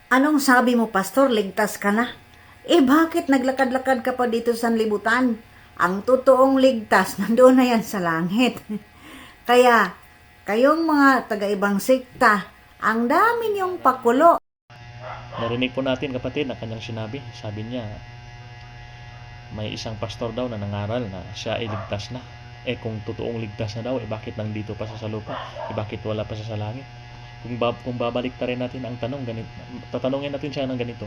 Anong sabi mo, Pastor? Ligtas ka na? Bakit naglakad-lakad ka pa dito sa libutan? Ang totoong ligtas, nandoon na yan sa langit. Kaya, kayong mga taga-ibang sekta, ang dami niyong pakulo. Narinig po natin, kapatid, na kanyang sinabi. Sabi niya, may isang pastor daw na nangaral na siya ay ligtas na. Kung totoong ligtas na daw, bakit nandito pa siya sa lupa? Bakit wala pa siya sa langit? Kung babalik ta rin natin ang tanong, ganito, tatanungin natin siya ng ganito.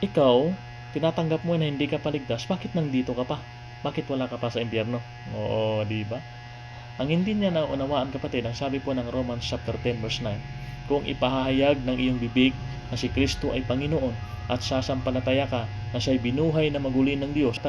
Ikaw, tinatanggap mo na hindi ka paligtas, bakit nandito ka pa? Bakit wala ka pa sa impyerno? Oo, di ba? Ang hindi niya naunawaan, kapatid, ang sabi po ng Romans chapter 10 verse 9, kung ipahahayag ng iyong bibig na si Kristo ay Panginoon at sasampalataya ka na siya'y binuhay na maguli ng Diyos,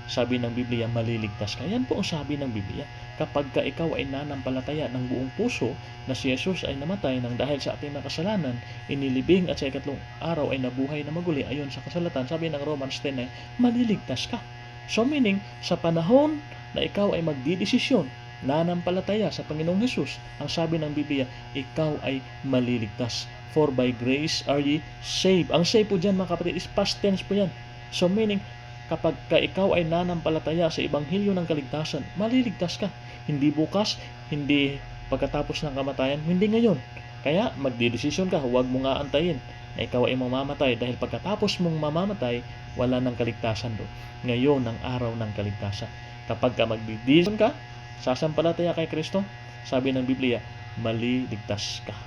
sabi ng Biblia, maliligtas ka. Yan po ang sabi ng Biblia. Kapag ka ikaw ay nanampalataya ng buong puso na si Jesus ay namatay nang dahil sa ating mga kasalanan, inilibing at sa ikatlong araw ay nabuhay na maguli ayon sa kasulatan, sabi ng Romans 10 ay maliligtas ka. So meaning, sa panahon na ikaw ay magdidesisyon, nanampalataya sa Panginoong Jesus, ang sabi ng Biblia, ikaw ay maliligtas. For by grace are ye saved. Ang save po dyan, mga kapatid, is past tense po yan. So meaning, kapag ka ikaw ay nanampalataya sa Ebanghelyo ng kaligtasan, maliligtas ka. Hindi bukas, hindi pagkatapos ng kamatayan, hindi ngayon. Kaya magdidesisyon ka, huwag mo nga antayin na ikaw ay mamamatay dahil pagkatapos mong mamamatay, wala ng kaligtasan doon. Ngayon ang araw ng kaligtasan. Kapag ka magdidesisyon ka, sasampalataya kay Kristo, sabi ng Biblia, maliligtas ka.